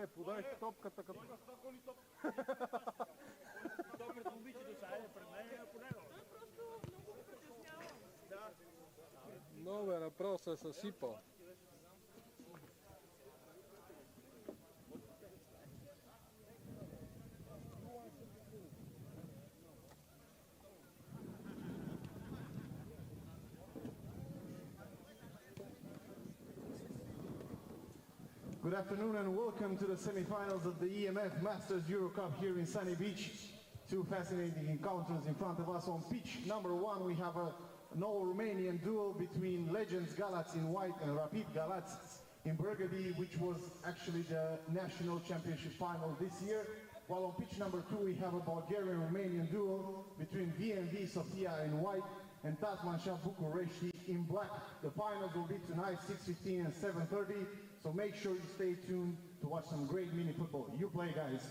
Не, подай топката като... Много бе, направо се е съсипал. Good afternoon and welcome to the semifinals of the E.M.F Masters Eurocup here in Sunny Beach. Two fascinating encounters in front of us. On pitch number one we have an all-Romanian duel between Legends Galați in white and Rapid Galați in burgundy, which was actually the national championship final this year. While on pitch number two we have a Bulgarian-Romanian duel between E.M.F Sofia in white and Tazmannschaft Bucuresti in black. The finals will be tonight 6:15 and 7:30. So make sure you stay tuned to watch some great mini football. You play, guys.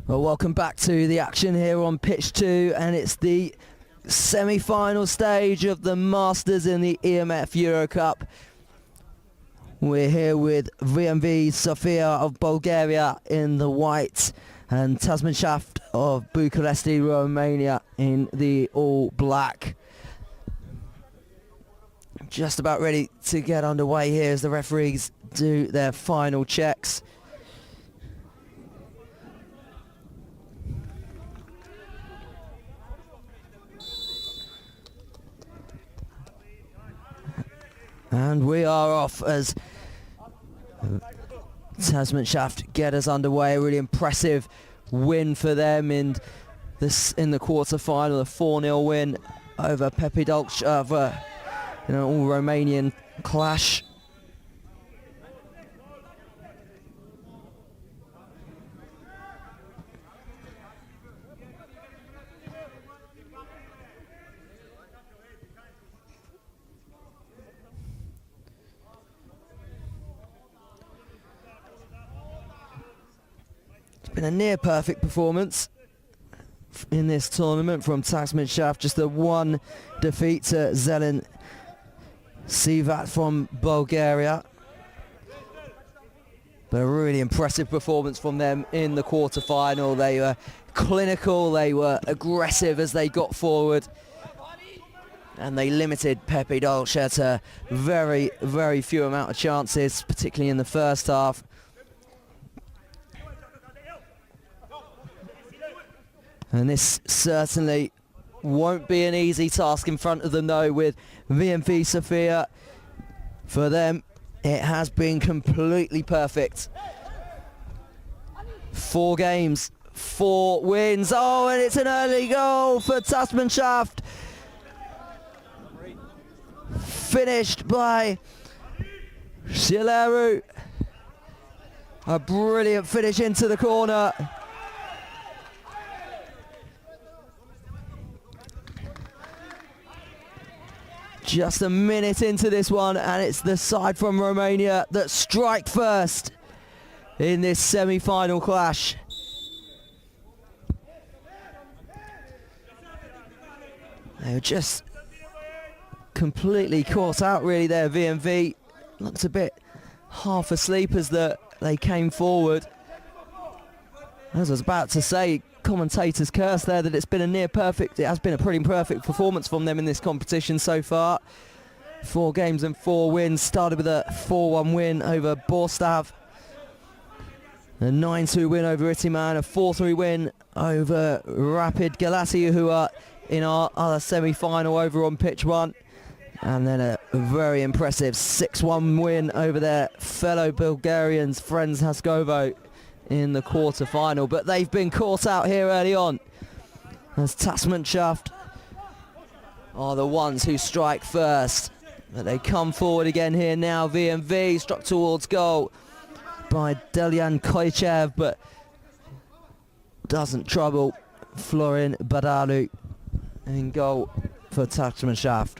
Well, welcome back to the action here on pitch 2, and it's the semi-final stage of the Masters in the E.M.F Eurocup. We're here with E.M.F Sofia of Bulgaria in the white and Tazmannschaft of Bucuresti, Romania in the all black. Just about ready to get underway here as the referees do their final checks. And we are off as Tazmannschaft get us underway. A really impressive win for them in the quarter-final, a 4-0 win over Pepe Dolce of an all-Romanian clash. been a near perfect performance in this tournament from Tazmannschaft. Just the one defeat to Zelen Sivat from Bulgaria. But a really impressive performance from them in the quarter-final. They were clinical, they were aggressive as they got forward. And they limited Pepe Dolce to very, very few amount of chances, particularly in the first half. And this certainly won't be an easy task in front of them, though, with V&V Sofia. For them, it has been completely perfect. 4 games, 4 wins. Oh, and it's an early goal for Tazmannschaft. Finished by Shileru. A brilliant finish into the corner. Just a minute into this one, and it's the side from Romania that strike first in this semi-final clash. They were just completely caught out, really, there. V&V looked a bit half asleep as they came forward. As I was about to say, commentators curse there that it's been a near perfect, it has been a pretty perfect performance from them in this competition so far. 4 games and 4 wins. Started with a 4-1 win over Borstav, a 9-2 win over Itiman, a 4-3 win over Rapid Galati, who are in our other semi-final over on pitch 1, and then a very impressive 6-1 win over their fellow Bulgarians, friends Haskovo, in the quarter-final. But they've been caught out here early on, as Tazmannschaft are the ones who strike first. But they come forward again here now. V&V struck towards goal by Delyan Koichev, but doesn't trouble Florin Badalu in goal for Tazmannschaft.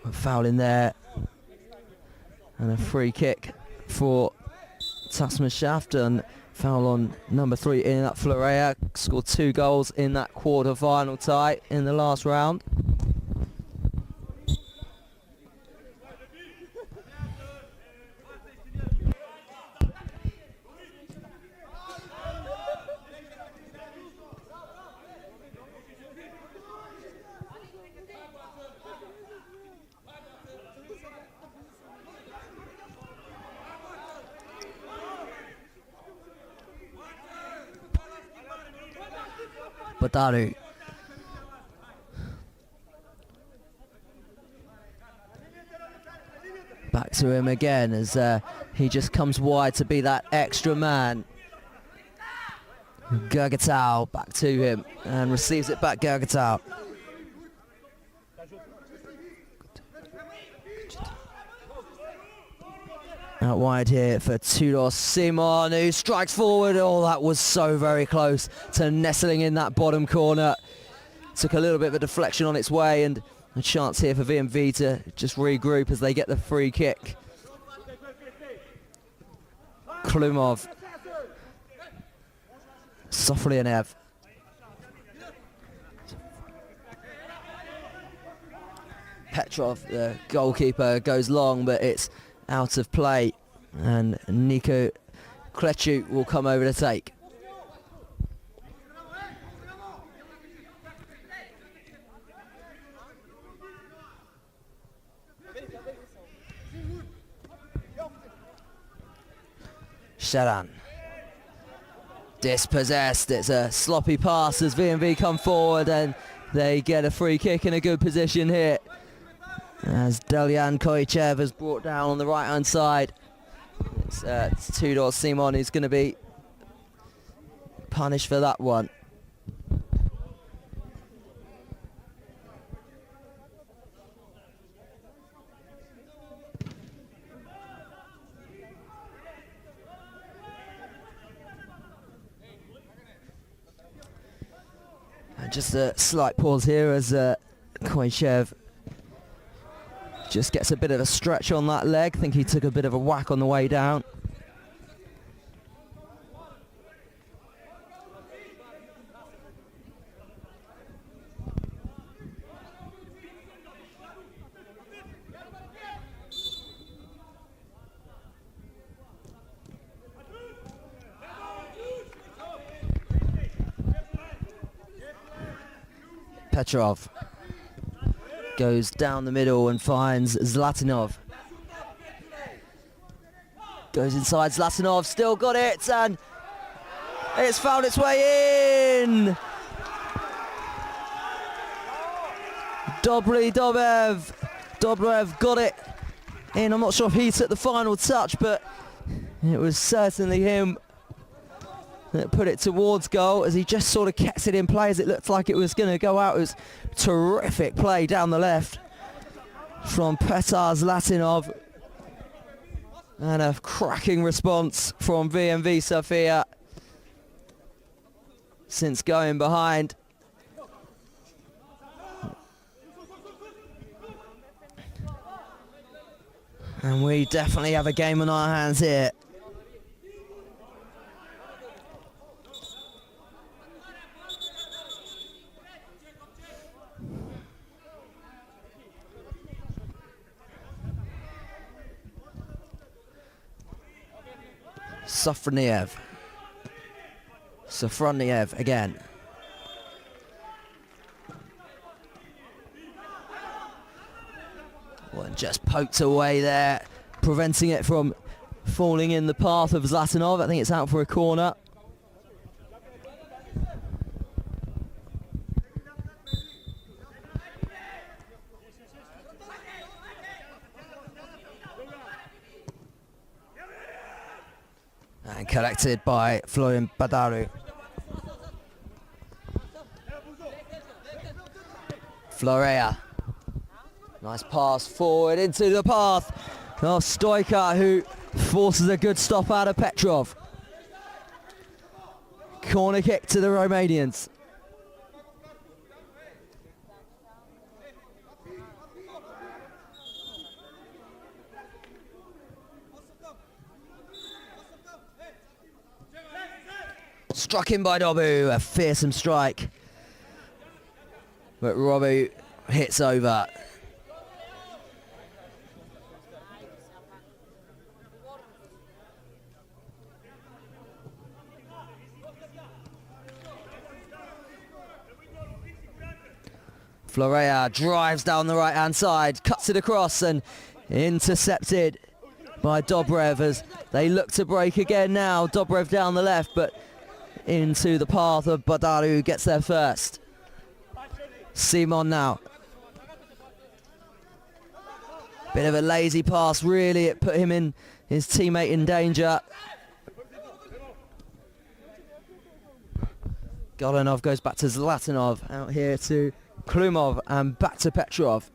A foul in there, and a free kick for Tazmannschaft, and foul on number 3 in that Florea. Scored 2 goals in that quarter-final tie in the last round. Badalu. Back to him again as he just comes wide to be that extra man. Gergatau back to him and receives it back. Gergatau. Out wide here for Tudor Simon, who strikes forward. Oh, that was so very close to nestling in that bottom corner. Took a little bit of a deflection on its way, and a chance here for V&V to just regroup as they get the free kick. Klumov. Sofia. Petrov, the goalkeeper, goes long, but it's out of play, and Nico Klechu will come over to take. Sharan. Dispossessed. It's a sloppy pass as V&V come forward, and they get a free kick in a good position here, as Delyan Koichev is brought down on the right-hand side. It's Tudor Simon who's going to be punished for that one. And just a slight pause here as Koichev Just gets a bit of a stretch on that leg. Think he took a bit of a whack on the way down. Petrov goes down the middle and finds Zlatanov. Goes inside Zlatanov, still got it, and it's found its way in! Dobrev got it in. I'm not sure if he took the final touch, but it was certainly him that put it towards goal as he just sort of kept it in play as it looked like it was going to go out. It was terrific play down the left from Petar Zlatanov, and a cracking response from VMV Sofia since going behind. And we definitely have a game on our hands here. Sofroniev again. Well, just poked away there, preventing it from falling in the path of Zlatanov. I think it's out for a corner. And collected by Florian Badaru. Florea. Nice pass forward into the path of Stoica, who forces a good stop out of Petrov. Corner kick to the Romanians. Struck in by Dobu, a fearsome strike. But Robu hits over. Florea drives down the right-hand side, cuts it across and intercepted by Dobrev as they look to break again now. Dobrev down the left, but into the path of Badaru, who gets there first. Simon now. Bit of a lazy pass, really. It put him in, his teammate in danger. Golanov goes back to Zlatanov, out here to Klumov and back to Petrov.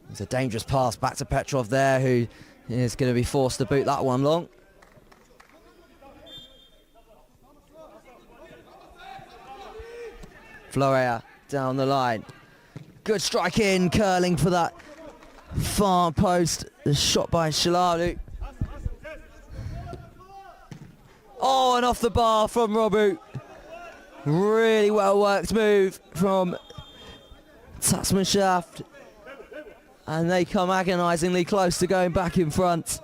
It's a dangerous pass back to Petrov there, who is going to be forced to boot that one long. Florea down the line. Good strike in, curling for that far post. The shot by Shalalu. Oh, and off the bar from Robu. Really well worked move from Tazmannschaft. And they come agonisingly close to going back in front.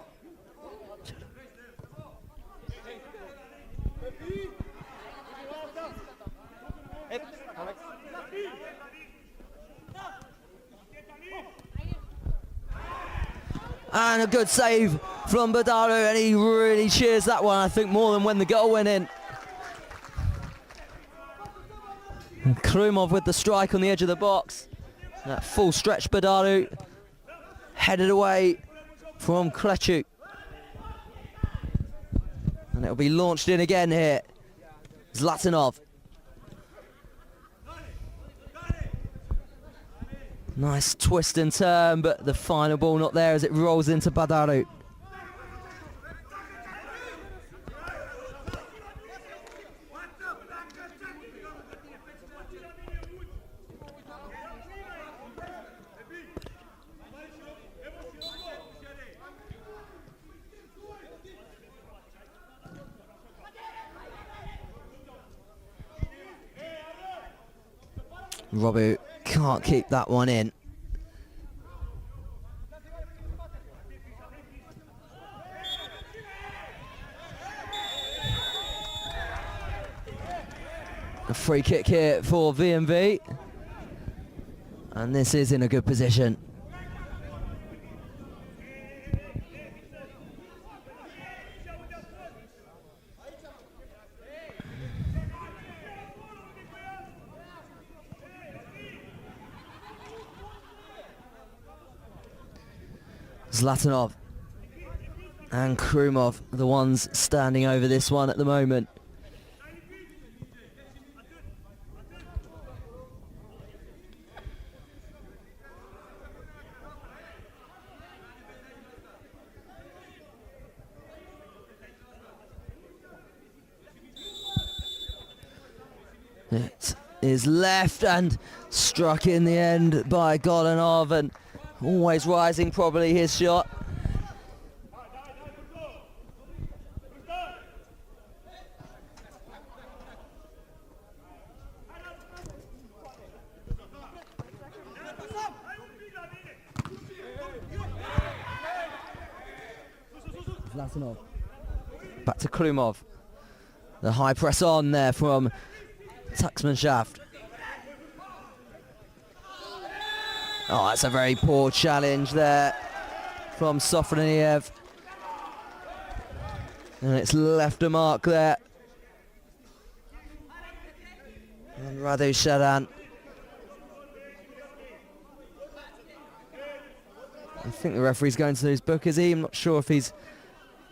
And a good save from Badaru, and he really cheers that one, I think, more than when the goal went in. And Krumov with the strike on the edge of the box. That full stretch Badaru headed away from Klechuk. And it'll be launched in again here. Zlatanov. Nice twist and turn, but the final ball not there as it rolls into Badaru. Robu can't keep that one in. A free kick here for VMV. And this is in a good position. Zlatanov and Krumov, the ones standing over this one at the moment. It is left and struck in the end by Golanov, and always rising probably his shot. Zlatanov. Back to Krumov. The high press on there from Tazmannschaft. Oh, that's a very poor challenge there from Sofia. And it's left a mark there. And Radu Shadan. I think the referee's going to lose Bucuresti. I'm not sure if he's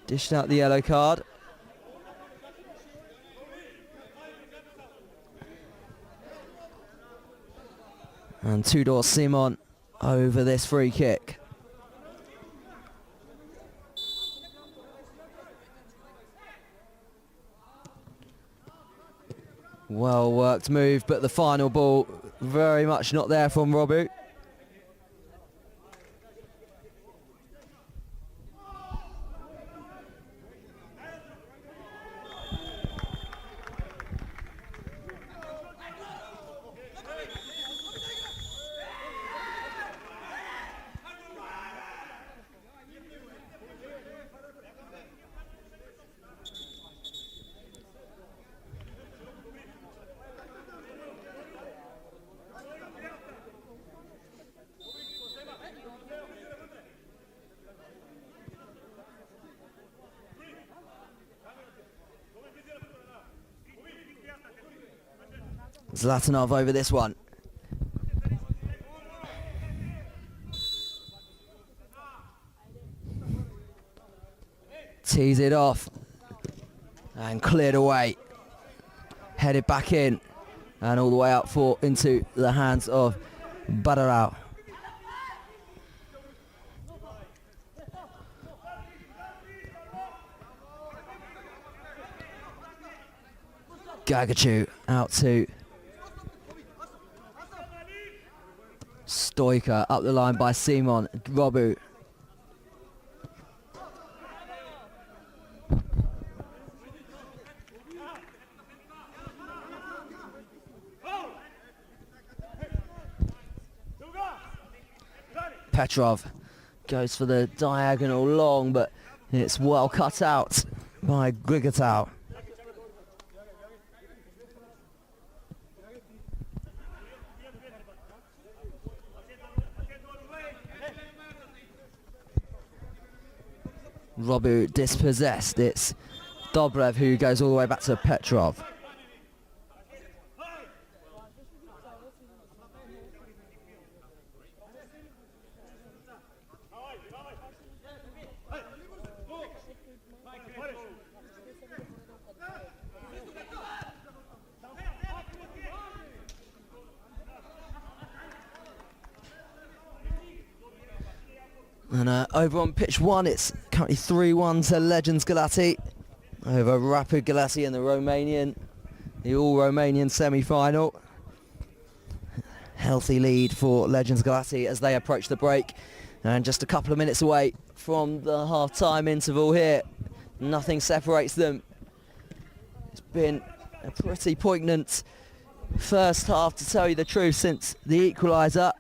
dished out the yellow card. And Tudor Simon over this free kick. Well worked move, but the final ball very much not there from Robu. Zlatanov over this one. Tees it off and cleared away. Headed back in and all the way out into the hands of Badarau. Gagachu out to Stoica, up the line by Simon. Robu. Petrov goes for the diagonal long, but it's well cut out by Grigotau. Robu dispossessed. It's Dobrev who goes all the way back to Petrov. And over on pitch one, it's currently 3-1 to Legends Galati over Rapid Galati in the all-Romanian semi-final. Healthy lead for Legends Galati as they approach the break. And just a couple of minutes away from the half-time interval here. Nothing separates them. It's been a pretty poignant first half, to tell you the truth, since the equaliser.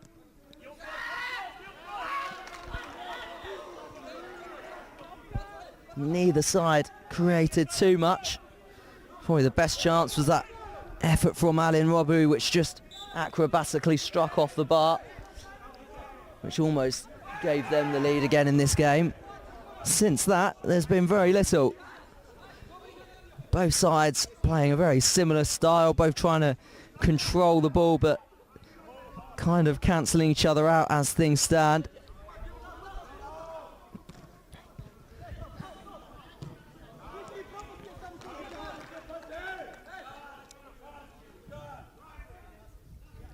Neither side created too much. Probably the best chance was that effort from Alin Robu, which just acrobatically struck off the bar, which almost gave them the lead again in this game. Since that, there's been very little. Both sides playing a very similar style, both trying to control the ball, but kind of cancelling each other out as things stand.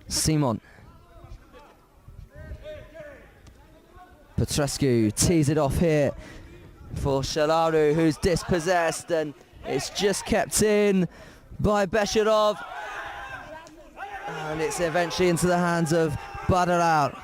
Simon. Petrescu tees it off here for Shalaru, who's dispossessed, and it's just kept in by Beshirov. And it's eventually into the hands of Badarau.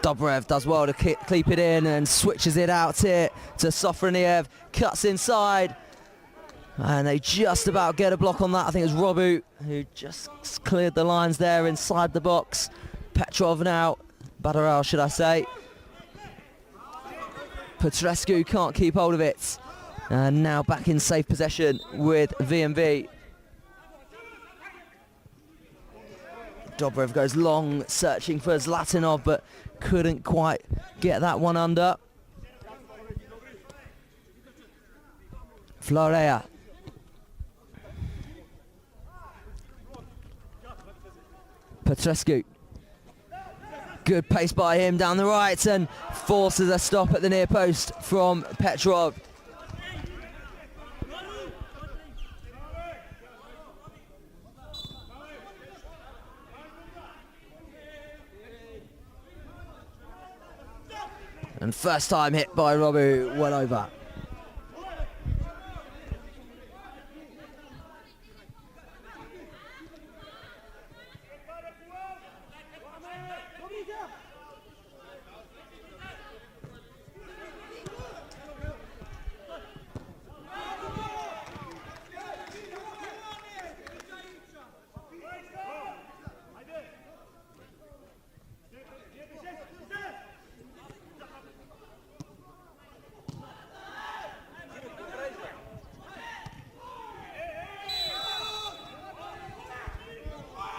Dobrev does well to keep it in and switches it out here to Sofroniev, cuts inside, and they just about get a block on that. I think it was Robu who just cleared the lines there inside the box. Petrov now, Badarau should I say. Petrescu can't keep hold of it, and now back in safe possession with VMV. Dobrev goes long, searching for Zlatanov, but couldn't quite get that one under. Florea. Petrescu. Good pace by him down the right and forces a stop at the near post from Petrov. And first time hit by Robu, well over.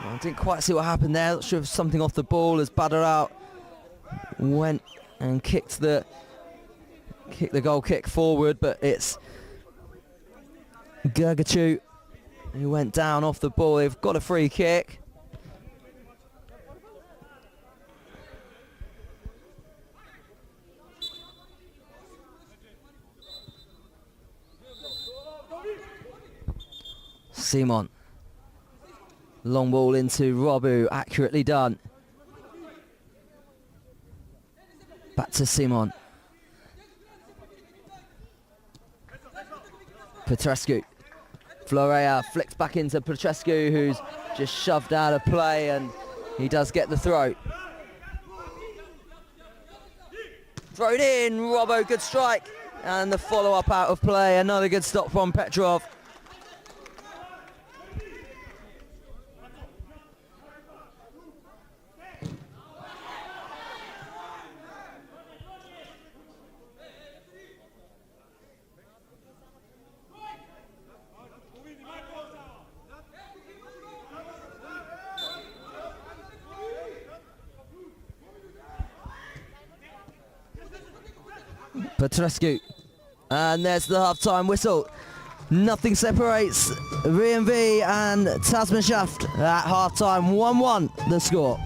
I didn't quite see what happened there. Not sure if something off the ball as Badarau went and kicked the goal kick forward, but it's Gergachu who went down off the ball. They've got a free kick. Simon. Long ball into Robu, accurately done. Back to Simon. Petrescu. Florea flicks back into Petrescu, who's just shoved out of play, and he does get the throw. Thrown in, Robbo, good strike. And the follow-up out of play, another good stop from Petrov. Petrescu, and there's the half-time whistle. Nothing separates VMV and Tazmannschaft at half-time. 1-1 the score.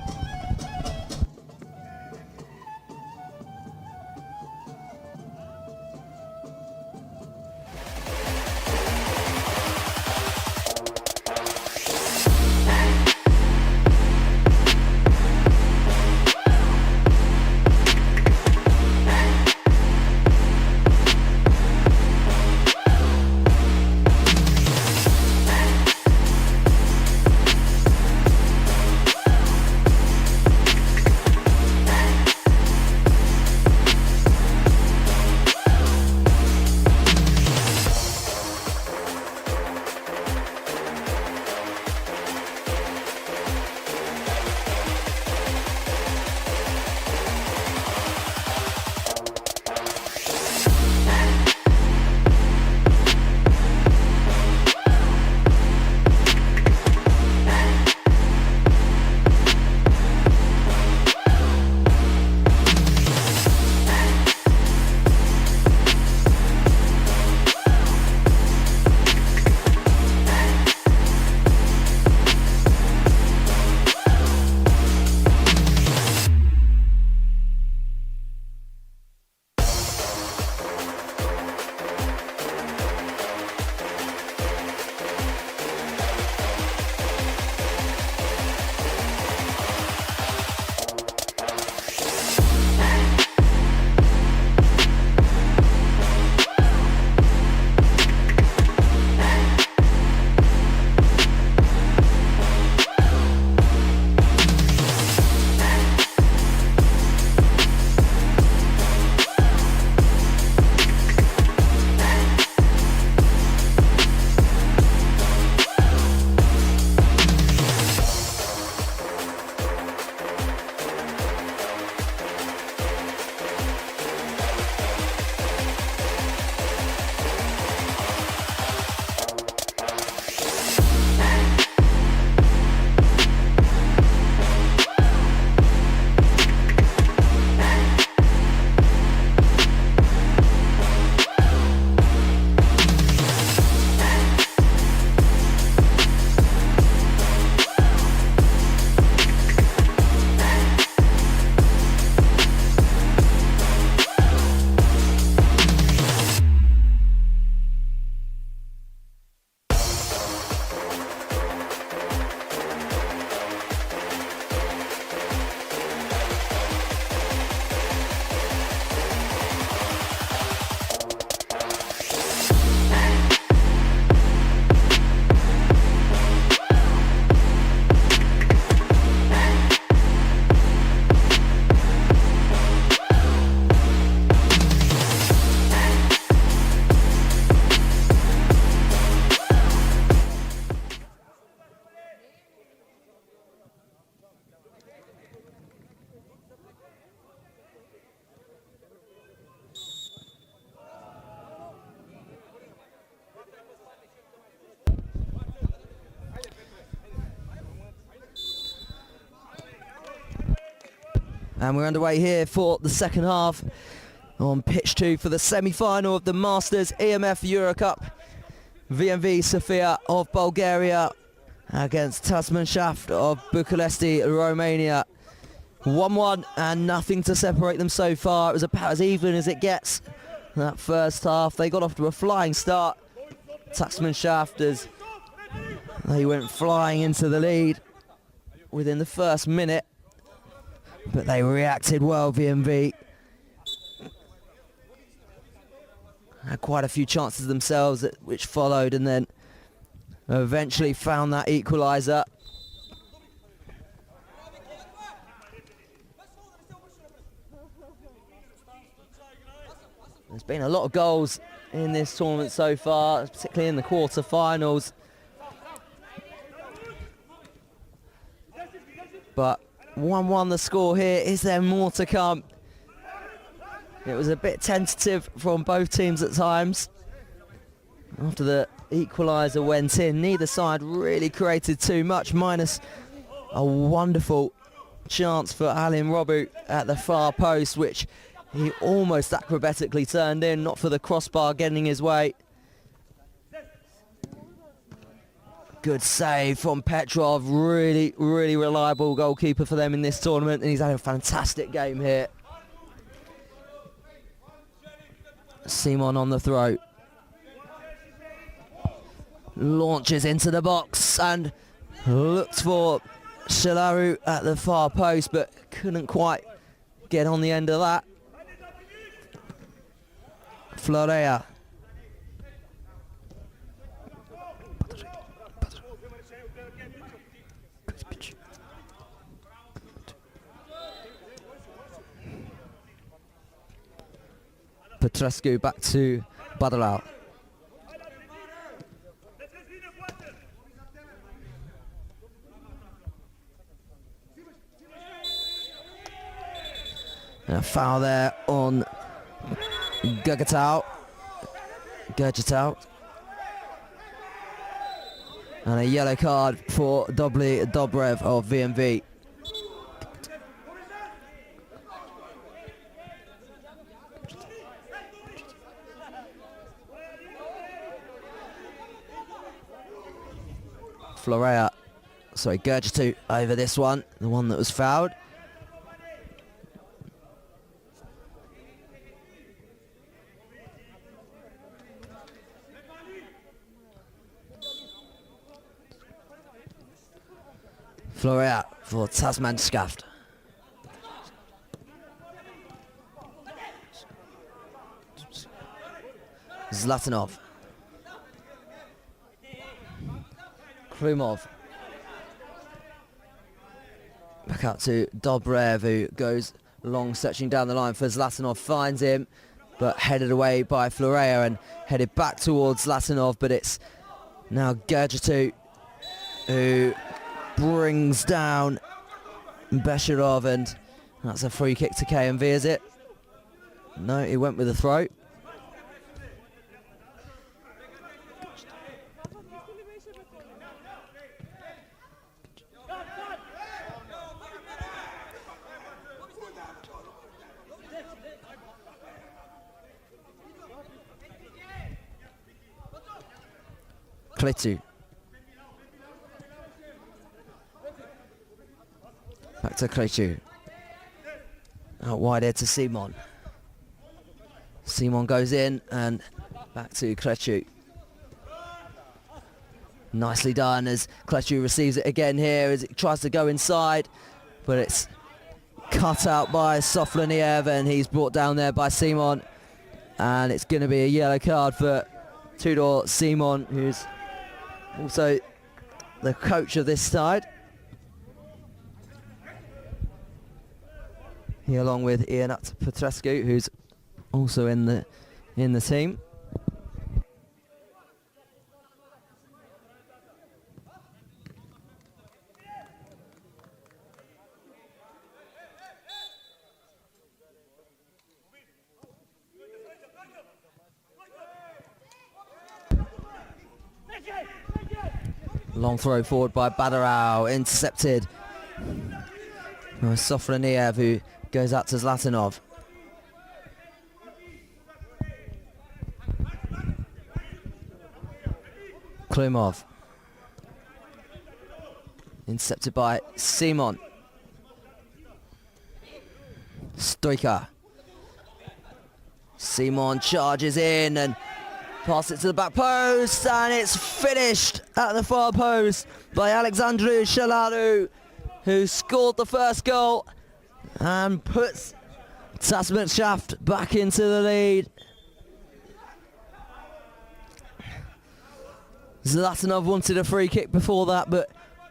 And we're underway here for the second half on pitch 2 for the semi-final of the Masters E.M.F Eurocup. VMV Sofia of Bulgaria against Tazmannschaft of Bucuresti, Romania. 1-1 and nothing to separate them so far. It was about as even as it gets. That first half, they got off to a flying start. Tazmannschaft, as they went flying into the lead within the first minute. But they reacted well, VMV. Had quite a few chances themselves which followed and then eventually found that equaliser. There's been a lot of goals in this tournament so far, particularly in the quarter-finals. But 1-1 the score here. Is there more to come? It was a bit tentative from both teams at times. After the equaliser went in, neither side really created too much, minus a wonderful chance for Alin Robu at the far post, which he almost acrobatically turned in, not for the crossbar getting his way. Good save from Petrov, really, really reliable goalkeeper for them in this tournament, and he's had a fantastic game here. Simon on the throw. Launches into the box and looked for Shalaru at the far post, but couldn't quite get on the end of that. Florea. Petrescu back to Badalau. And a foul there on Gurgitau. And a yellow card for Dobrev of VMV. Gurgitau over this one, the one that was fouled. Florea for Tazmannschaft. Zlatanov. Krumov. Back out to Dobrev, who goes long, searching down the line for Zlatanov, finds him, but headed away by Florea and headed back towards Zlatanov, but it's now Gurgitau who brings down Beshirov, and that's a free kick to KMV, is it? No, he went with a throw. Klitu. Back to Klitu. Out wide here to Simon. Simon goes in and back to Klitu. Nicely done as Klitu receives it again here as it tries to go inside, but it's cut out by Sofia and he's brought down there by Simon, and it's going to be a yellow card for Tudor Simon, who's also the coach of this side. He, along with Ianat Petrescu, who's also in the team. Long throw forward by Badarau, intercepted by Sofroniev, who Goes out to Zlatanov. Klumov. Intercepted by Simon. Stoica. Simon charges in and passes it to the back post, and it's finished at the far post by Alexandru Shalaru, who scored the first goal and puts Tazmannschaft back into the lead. Zlatanov wanted a free kick before that, but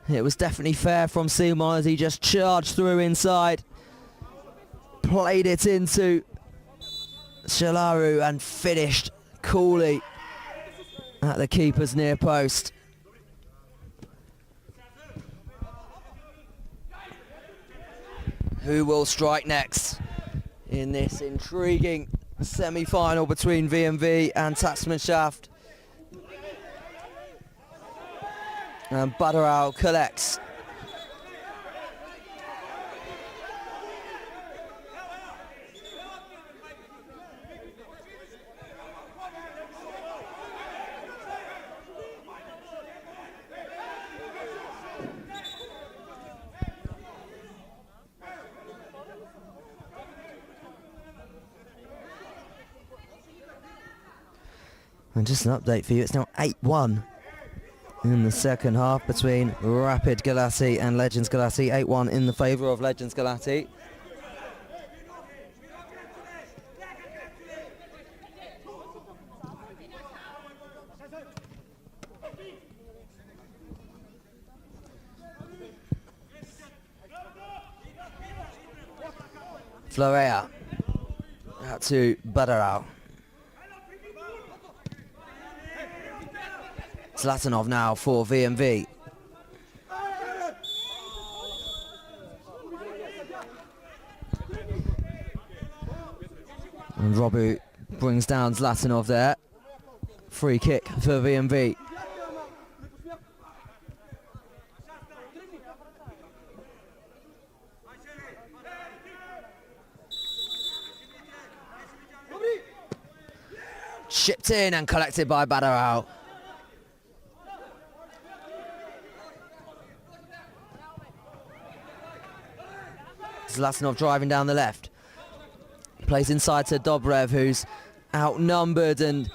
it was definitely fair from Simon as he just charged through inside, played it into Shalaru and finished coolly at the keeper's near post. Who will strike next in this intriguing semi-final between V&V and Tazmannschaft? And Badarau collects. And just an update for you, it's now 8-1 in the second half between Rapid Galati and Legends Galati. 8-1 in the favour of Legends Galati. Florea out to Badarau. Zlatanov now for V&V. And Robu brings down Zlatanov there. Free kick for V&V. Shipped in and collected by Badarau. Zlatanov driving down the left. Plays inside to Dobrev, who's outnumbered and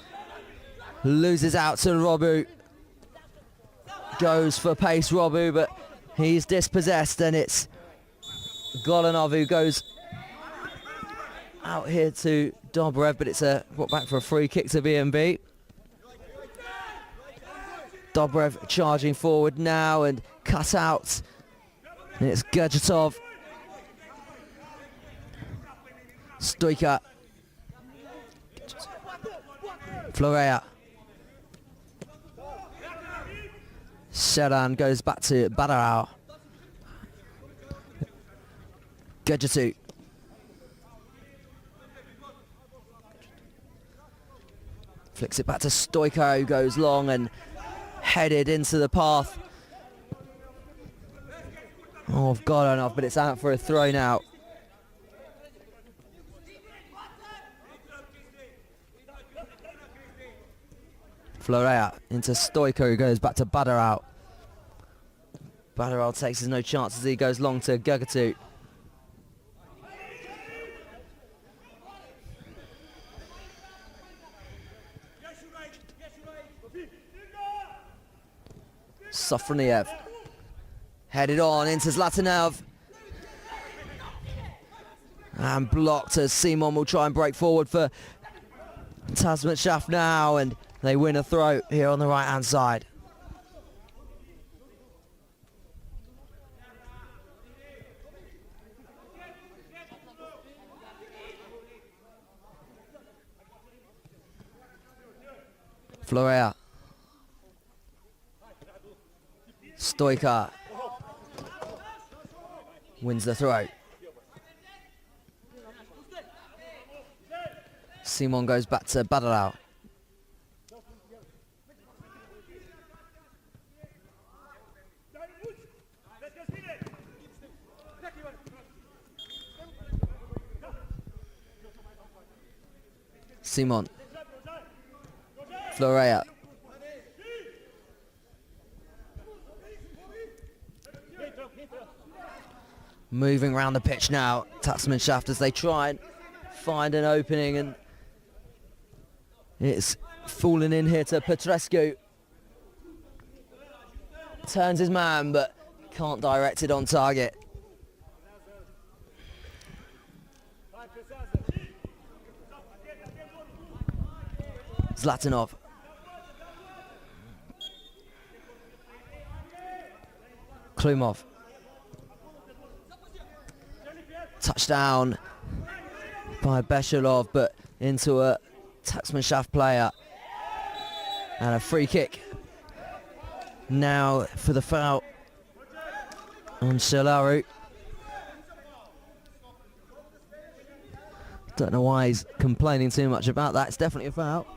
loses out to Robu. Goes for pace, Robu, but he's dispossessed, and it's Golanov who goes out here to Dobrev, but it's brought back for a free kick to V&V. Dobrev charging forward now and cut out. And it's Gadgetov. Stoica. Florea. Sheran goes back to Badarau. Gadgetu. Flicks it back to Stoica, who goes long and headed into the path of Golanov, but it's out for a throw now. Florea into Stoica, who goes back to Badarau. Badarau takes his no chances. He goes long to Gugatu. Sofroniev headed on into Zlatanov. And blocked as Simon will try and break forward for Tazmannschaft now, and they win a throw here on the right-hand side. Florea. Stoica wins the throw. Simon goes back to Badarau. Simon. Florea. Moving around the pitch now, Tazmannschaft, as they try and find an opening, and it's falling in here to Bucuresti. Turns his man, but can't direct it on target. Zlatanov. Klumov. Touchdown by Beshelov, but into a Tazmannschaft player. And a free kick now for the foul on Shalaru. Don't know why he's complaining too much about that. It's definitely a foul.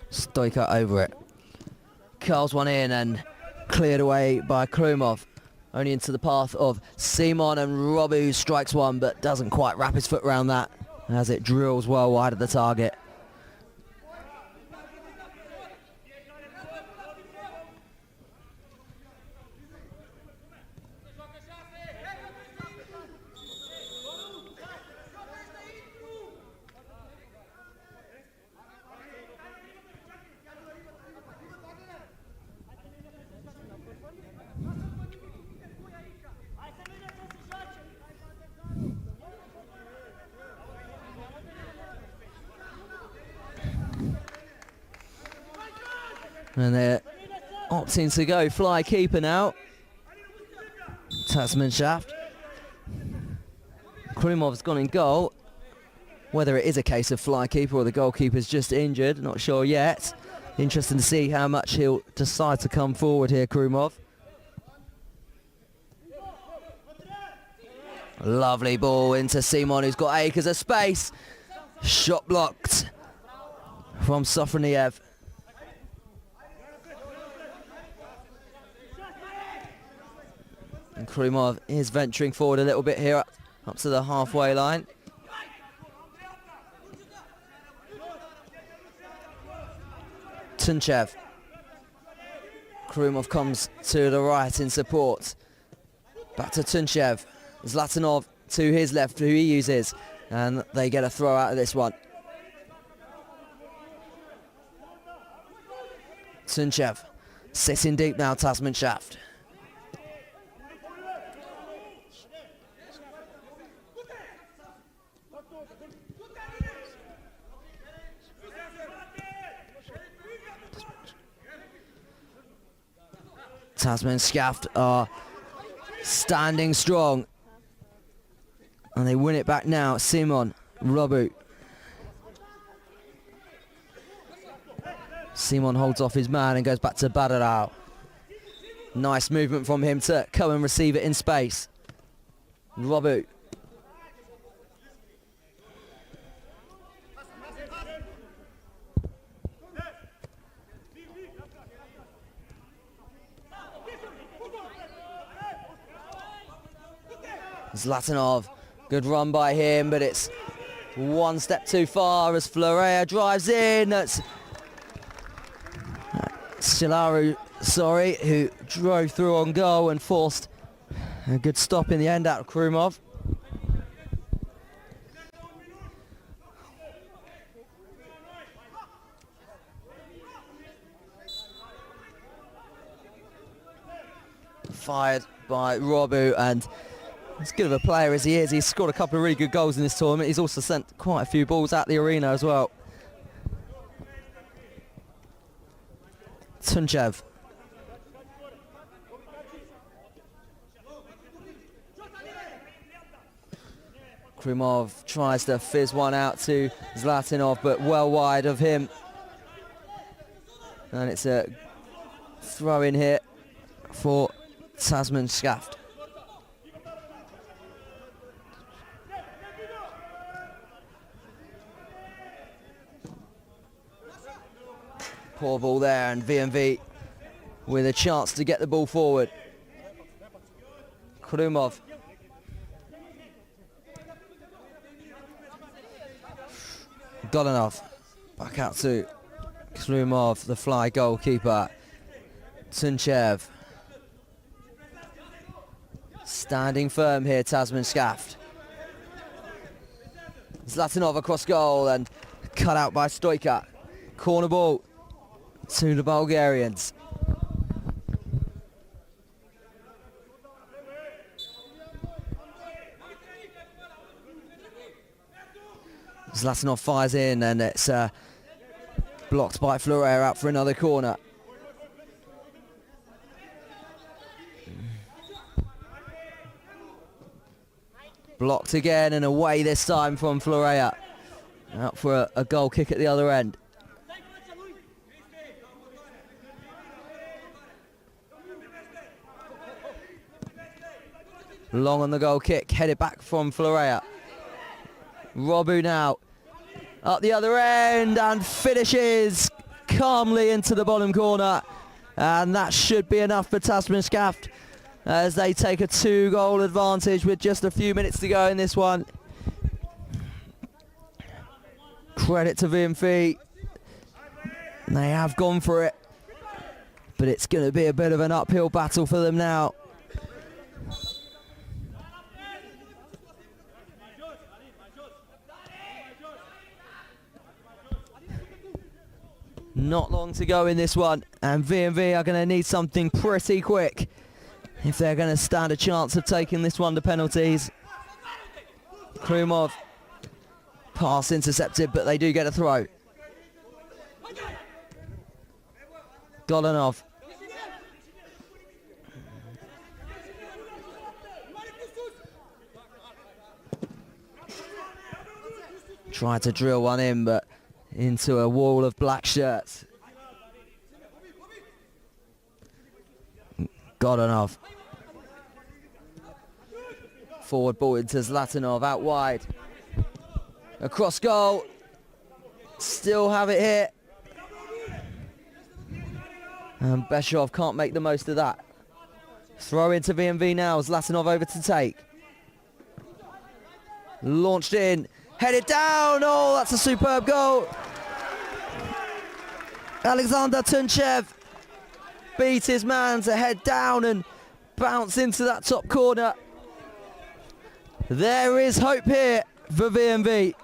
Stoica over it. Curls one in and cleared away by Klumov. Only into the path of Simon, and Robu strikes one but doesn't quite wrap his foot around that as it drills well wide of the target. And they're opting to go fly keeper now. Tazmannschaft. Klumov's gone in goal. Whether it is a case of fly keeper or the goalkeeper's just injured, not sure yet. Interesting to see how much he'll decide to come forward here, Klumov. Lovely ball into Simon, who's got acres of space. Shot blocked from Sofia. And Klumov is venturing forward a little bit here, up to the halfway line. Tunchev. Klumov comes to the right in support. Back to Tunchev. Zlatanov to his left, who he uses. And they get a throw out of this one. Tunchev sitting deep now, Tazmannschaft. Tazmannschaft are standing strong. And they win it back now. Simon, Robu. Simon holds off his man and goes back to Badarau. Nice movement from him to come and receive it in space. Robu. Zlatanov, good run by him, but it's one step too far as Florea drives in. That's Shalaru, who drove through on goal and forced a good stop in the end out of Klumov. Fired by Robu, and as good of a player as he is, he's scored a couple of really good goals in this tournament. He's also sent quite a few balls out the arena as well. Tunchev. Klumov tries to fizz one out to Zlatanov, but well wide of him. And it's a throw in here for Tazmannschaft. Poor ball there, and V&V with a chance to get the ball forward. Krumov. Golanov. Back out to Krumov, the fly goalkeeper. Tunchev. Standing firm here, Tazmannschaft. Zlatanov across goal and cut out by Stoica. Corner ball to the Bulgarians. Zlatanov fires in, and it's blocked by Florea out for another corner. Blocked again, and away this time from Florea. Out for a goal kick at the other end. Long on the goal kick, headed back from Florea. Robu now up the other end and finishes calmly into the bottom corner, and that should be enough for Tazmannschaft as they take a 2-goal advantage with just a few minutes to go in this one. Credit to V&V, they have gone for it, but it's going to be a bit of an uphill battle for them now. Not long to go in this one, and V&V are going to need something pretty quick if they're going to stand a chance of taking this one to penalties. Krumov, pass intercepted, but they do get a throw. Golanov. Tried to drill one in, but into a wall of black shirts. Golanov. Forward ball into Zlatanov, out wide. Across goal. Still have it here. And Beshov can't make the most of that. Throw into V&V now. Zlatanov over to take. Launched in. Headed down. Oh, that's a superb goal. Alexander Tunchev beat his man to head down and bounce into that top corner. There is hope here for V&V.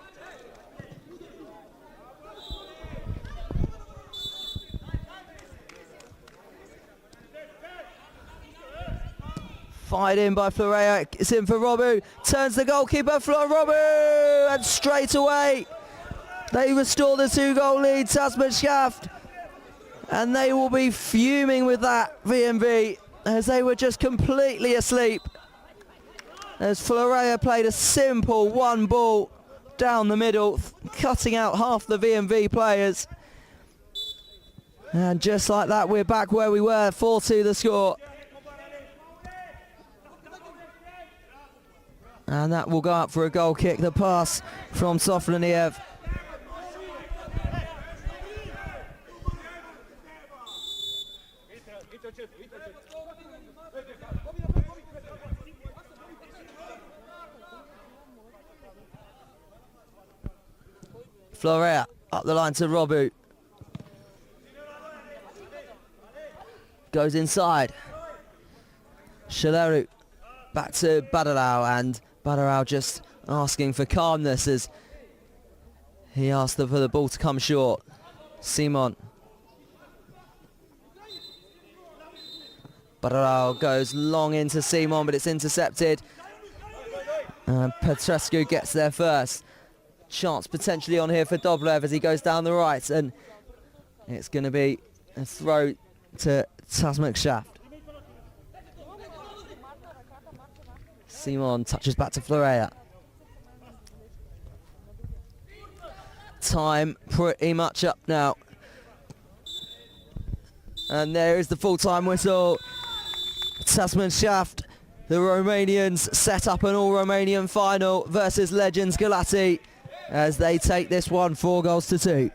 Fired in by Florea. It's in for Robu. Turns the goalkeeper, Robu, and straight away they restore the 2-goal lead, Tazmannschaft. And they will be fuming with that, V&V, as they were just completely asleep. As Florea played a simple one ball down the middle, cutting out half the V&V players. And just like that, we're back where we were, 4-2 the score. And that will go up for a goal kick, the pass from Sofia. Florea up the line to Robu. Goes inside. Shaleru back to Badarau, and Badarau just asking for calmness as he asked for the ball to come short. Simon. Badarau goes long into Simon, but it's intercepted. And Petrescu gets there first. Chance potentially on here for Doblev as he goes down the right, and it's going to be a throw to Tazmannschaft. Simon touches back to Florea. Time pretty much up now. And there is the full-time whistle. Tazmannschaft, the Romanians, set up an all-Romanian final versus Legends Galati as they take this one 4-2.